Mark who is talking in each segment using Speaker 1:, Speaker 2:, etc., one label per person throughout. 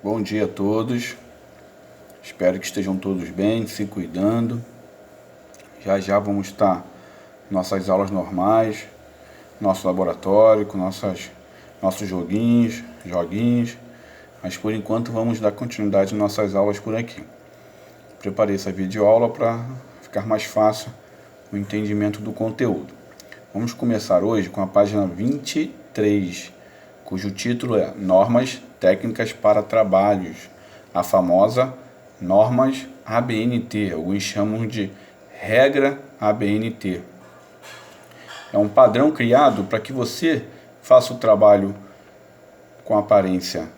Speaker 1: Bom dia a todos, espero que estejam todos bem, se cuidando. Já já vamos estar nossas aulas normais, nosso laboratório, com nossos joguinhos, mas por enquanto vamos dar continuidade às nossas aulas por aqui. Preparei essa videoaula para ficar mais fácil o entendimento do conteúdo. Vamos começar hoje com a página 23, cujo título é Normas Técnicas para Trabalhos, a famosa Normas ABNT, alguns chamam de Regra ABNT. É um padrão criado para que você faça o trabalho com aparência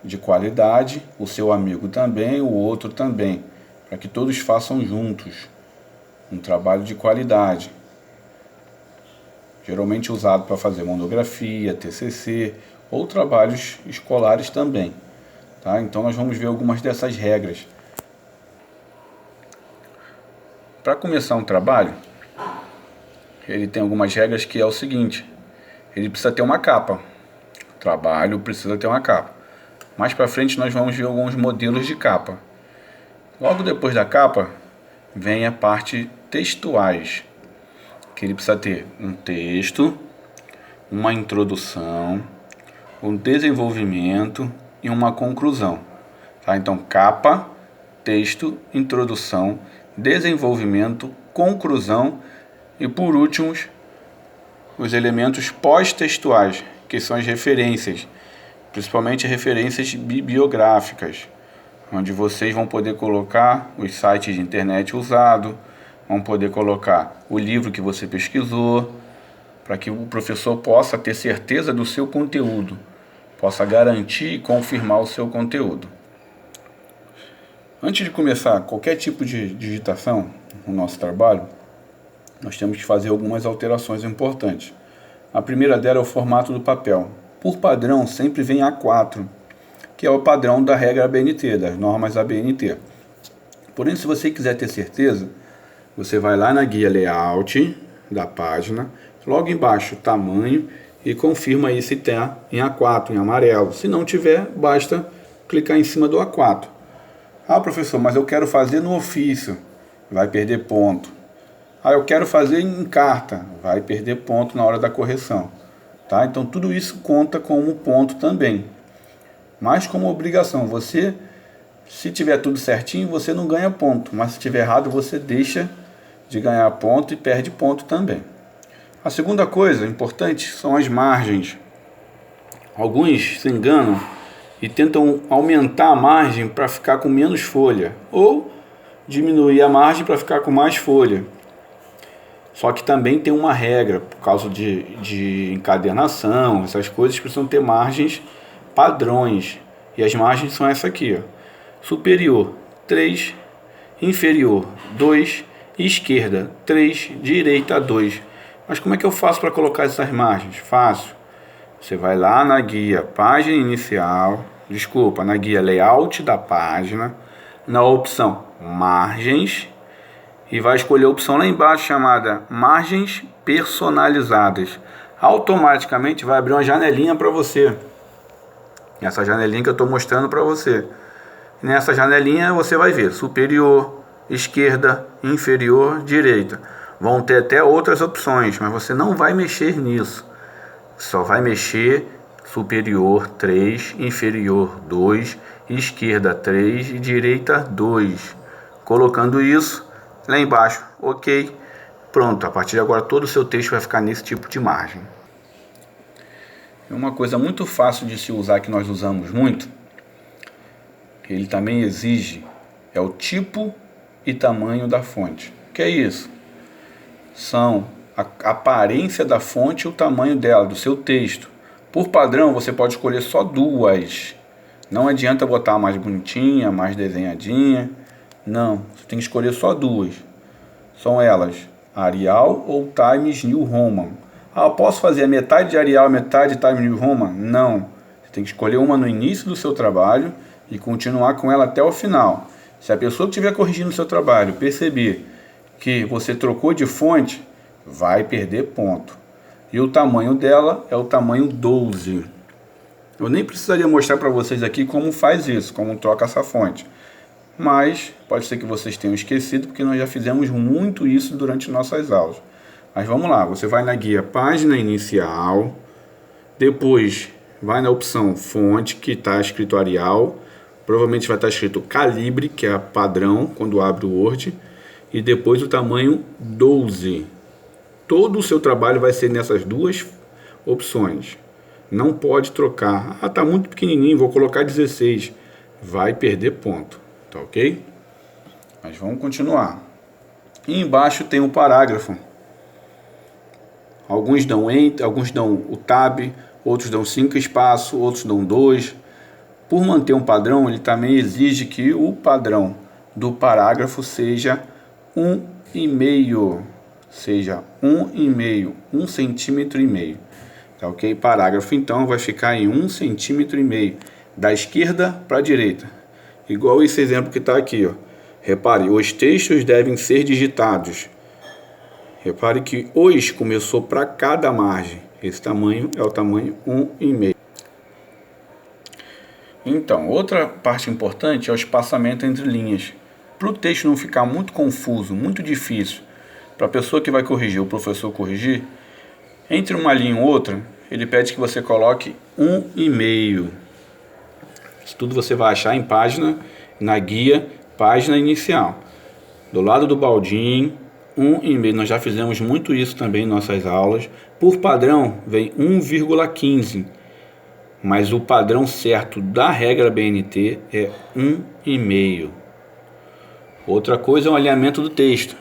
Speaker 1: de qualidade, o seu amigo também, o outro também, para que todos façam juntos um trabalho de qualidade. Geralmente usado para fazer monografia, TCC ou trabalhos escolares também. Tá? Então nós vamos ver algumas dessas regras. Para começar um trabalho, ele tem algumas regras que é o seguinte: ele precisa ter uma capa. O trabalho precisa ter uma capa. Mais para frente nós vamos ver alguns modelos de capa. Logo depois da capa vem a parte textuais, que ele precisa ter um texto, uma introdução, um desenvolvimento e uma conclusão. Tá? Então, capa, texto, introdução, desenvolvimento, conclusão e, por último, os elementos pós-textuais, que são as referências, principalmente referências bibliográficas, onde vocês vão poder colocar os sites de internet usados, vão poder colocar o livro que você pesquisou, para que o professor possa ter certeza do seu conteúdo, possa garantir e confirmar o seu conteúdo. Antes de começar qualquer tipo de digitação no nosso trabalho, nós temos que fazer algumas alterações importantes. A primeira delas é o formato do papel. Por padrão, sempre vem A4, que é o padrão da regra ABNT, das normas ABNT. Porém, se você quiser ter certeza, você vai lá na guia Layout da página, logo embaixo, tamanho, e confirma aí se está em A4, em amarelo. Se não tiver, basta clicar em cima do A4. Ah, professor, mas eu quero fazer no ofício. Vai perder ponto. Ah, eu quero fazer em carta. Vai perder ponto na hora da correção. Tá? Então, tudo isso conta como ponto também. Mas como obrigação, você, se tiver tudo certinho, você não ganha ponto. Mas se tiver errado, você deixa de ganhar ponto e perde ponto também. A segunda coisa importante são as margens. Alguns se enganam e tentam aumentar a margem para ficar com menos folha, ou diminuir a margem para ficar com mais folha. Só que também tem uma regra, por causa de encadernação, essas coisas precisam ter margens padrões. E as margens são essa aqui, ó. Superior 3, inferior 2, esquerda 3, direita 2. Mas como é que eu faço para colocar essas margens? Fácil. Você vai lá na guia página inicial, na guia layout da página, na opção margens, e vai escolher a opção lá embaixo chamada margens personalizadas. Automaticamente vai abrir uma janelinha para você. Essa janelinha que eu estou mostrando para você. Nessa janelinha você vai ver superior, esquerda, inferior, direita. Vão ter até outras opções, mas você não vai mexer nisso. Só vai mexer superior 3, inferior 2, esquerda 3 e direita 2. Colocando isso lá embaixo, ok. Pronto, a partir de agora todo o seu texto vai ficar nesse tipo de margem. Uma coisa muito fácil de se usar, que nós usamos muito, que ele também exige, é o tipo e tamanho da fonte. O que é isso? São a aparência da fonte e o tamanho dela, do seu texto. Por padrão, você pode escolher só duas. Não adianta botar mais bonitinha, mais desenhadinha. Não, você tem que escolher só duas. São elas, Arial ou Times New Roman. Ah, eu posso fazer a metade de Arial, metade de Times New Roman? Não. Você tem que escolher uma no início do seu trabalho e continuar com ela até o final. Se a pessoa que estiver corrigindo o seu trabalho perceber que você trocou de fonte, vai perder ponto. E o tamanho dela é o tamanho 12. Eu nem precisaria mostrar para vocês aqui como faz isso, como troca essa fonte. Mas pode ser que vocês tenham esquecido, porque nós já fizemos muito isso durante nossas aulas. Mas vamos lá, você vai na guia página inicial, depois vai na opção fonte, que está escrito Arial, provavelmente vai estar escrito calibre, que é padrão quando abre o Word, e depois o tamanho 12. Todo o seu trabalho vai ser nessas duas opções. Não pode trocar. Ah, tá muito pequenininho, vou colocar 16. Vai perder ponto, tá ok? Mas vamos continuar. E embaixo tem um parágrafo. Alguns dão Enter, alguns dão o Tab, outros dão 5 espaços, outros dão 2. Por manter um padrão, ele também exige que o padrão do parágrafo seja 1,5. Seja 1,5, 1,5 centímetro. Tá ok? Parágrafo então vai ficar em 1,5 centímetro, da esquerda para a direita. Igual esse exemplo que está aqui, ó. Repare, os textos devem ser digitados. Repare que os começou para cada margem. Esse tamanho é o tamanho 1,5. Então, outra parte importante é o espaçamento entre linhas. Para o texto não ficar muito confuso, muito difícil, para a pessoa que vai corrigir, o professor corrigir, entre uma linha e outra, ele pede que você coloque 1,5. Isso tudo você vai achar em página, na guia, página inicial. Do lado do baldinho, 1,5. Nós já fizemos muito isso também em nossas aulas. Por padrão, vem 1,15. Mas o padrão certo da regra BNT é 1,5. Outra coisa é o alinhamento do texto.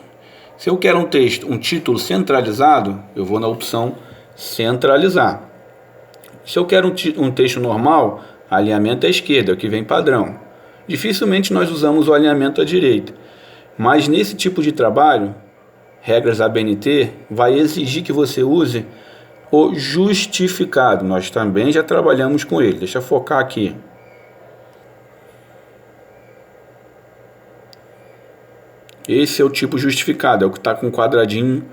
Speaker 1: Se eu quero um texto, um título centralizado, eu vou na opção centralizar. Se eu quero um texto normal, alinhamento à esquerda, é o que vem padrão. Dificilmente nós usamos o alinhamento à direita. Mas nesse tipo de trabalho, regras ABNT vai exigir que você use o justificado. Nós também já trabalhamos com ele. Deixa eu focar aqui. Esse é o tipo justificado, é o que está com um quadradinho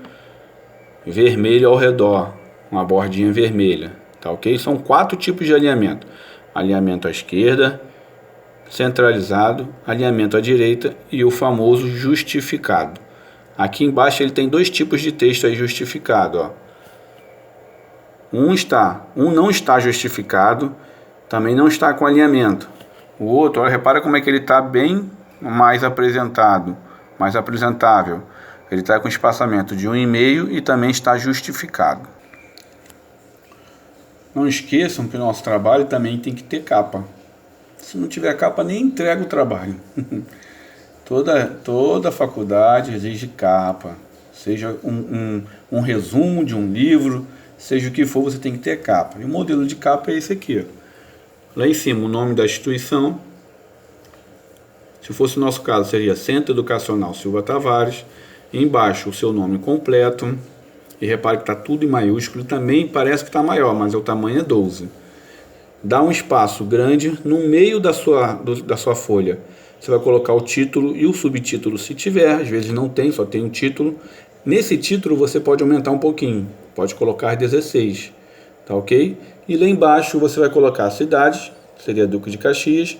Speaker 1: vermelho ao redor, uma bordinha vermelha, tá ok? São 4 tipos de alinhamento: alinhamento à esquerda, centralizado, alinhamento à direita e o famoso justificado. Aqui embaixo ele tem 2 tipos de texto aí justificado, ó. Um não está justificado, também não está com alinhamento. O outro, olha, repara como é que ele está bem mais apresentado, mais apresentável. Ele está com espaçamento de 1,5 e também está justificado. Não esqueçam que o nosso trabalho também tem que ter capa. Se não tiver capa, nem entrega o trabalho. Toda faculdade exige capa. Seja um resumo de um livro, seja o que for, você tem que ter capa. E o modelo de capa é esse aqui, ó. Lá em cima, o nome da instituição. Se fosse o nosso caso, seria Centro Educacional Silva Tavares. E embaixo, o seu nome completo. E repare que está tudo em maiúsculo. Também parece que está maior, mas o tamanho é 12. Dá um espaço grande no meio da sua folha. Você vai colocar o título e o subtítulo se tiver. Às vezes não tem, só tem um título. Nesse título você pode aumentar um pouquinho. Pode colocar 16. Tá ok? E lá embaixo você vai colocar a cidade. Seria Duque de Caxias.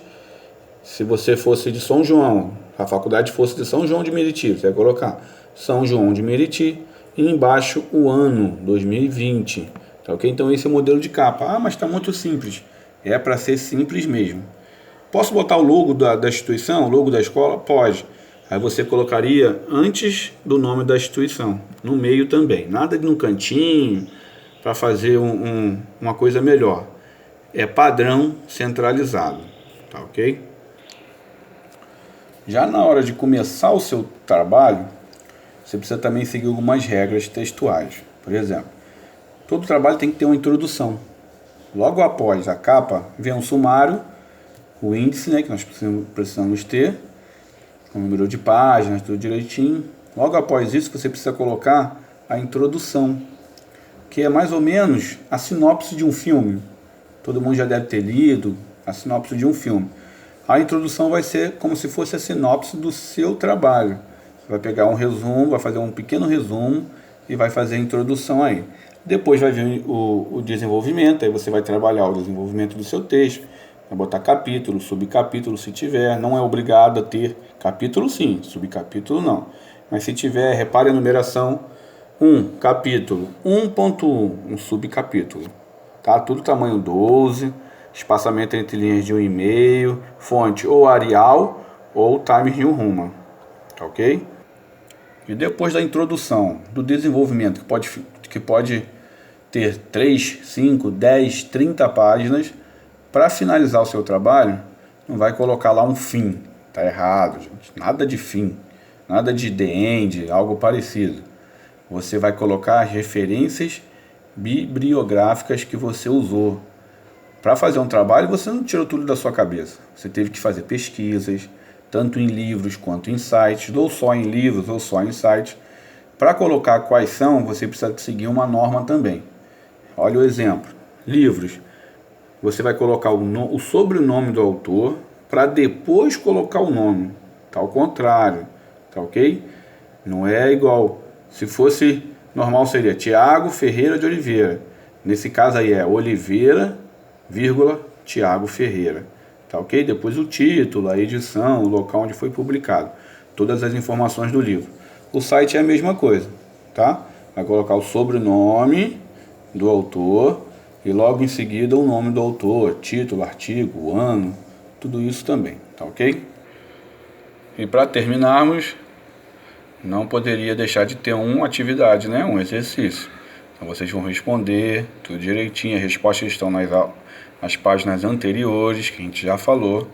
Speaker 1: Se você fosse de São João, a faculdade fosse de São João de Meriti, você vai colocar São João de Meriti. E embaixo o ano, 2020. Tá ok? Então esse é o modelo de capa. Ah, mas está muito simples. É para ser simples mesmo. Posso botar o logo da instituição, o logo da escola? Pode. Aí você colocaria antes do nome da instituição, no meio também. Nada de no cantinho, para fazer uma coisa melhor. É padrão centralizado. Tá ok? Já na hora de começar o seu trabalho, você precisa também seguir algumas regras textuais. Por exemplo, todo trabalho tem que ter uma introdução. Logo após a capa, vem um sumário, o índice, né, que nós precisamos ter, o número de páginas, tudo direitinho. Logo após isso, você precisa colocar a introdução, que é mais ou menos a sinopse de um filme. Todo mundo já deve ter lido a sinopse de um filme. A introdução vai ser como se fosse a sinopse do seu trabalho. Você vai pegar um resumo, vai fazer um pequeno resumo e vai fazer a introdução aí. Depois vai vir o desenvolvimento, aí você vai trabalhar o desenvolvimento do seu texto, vai botar capítulo, subcapítulo se tiver, não é obrigado a ter capítulo sim, subcapítulo não. Mas se tiver, repare a numeração 1, capítulo 1.1, um subcapítulo. Tá? Tudo tamanho 12, espaçamento entre linhas de 1,5, fonte ou Arial ou Times New Roman. Tá ok? E depois da introdução, do desenvolvimento, que pode ter 3, 5, 10, 30 páginas, para finalizar o seu trabalho, não vai colocar lá um fim. Tá errado, gente. Nada de fim, nada de the end, algo parecido. Você vai colocar as referências bibliográficas que você usou. Para fazer um trabalho, você não tirou tudo da sua cabeça. Você teve que fazer pesquisas, tanto em livros quanto em sites, ou só em livros ou só em sites. Para colocar quais são, você precisa seguir uma norma também. Olha o exemplo. Livros. Você vai colocar o sobrenome do autor para depois colocar o nome. Tá ao contrário. Tá ok? Não é igual. Se fosse normal seria Tiago Ferreira de Oliveira. Nesse caso aí é Oliveira, vírgula, Tiago Ferreira. Tá ok? Depois o título, a edição, o local onde foi publicado. Todas as informações do livro. O site é a mesma coisa. Tá? Vai colocar o sobrenome do autor e logo em seguida o nome do autor, título, artigo, ano, tudo isso também, tá ok? E para terminarmos, não poderia deixar de ter uma atividade, né? Um exercício. Então vocês vão responder tudo direitinho, as respostas estão nas páginas anteriores, que a gente já falou.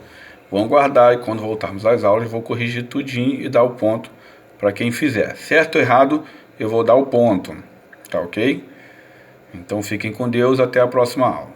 Speaker 1: Vão guardar e quando voltarmos às aulas vou corrigir tudinho e dar o ponto para quem fizer. Certo ou errado, eu vou dar o ponto, tá ok? Então fiquem com Deus, até a próxima aula.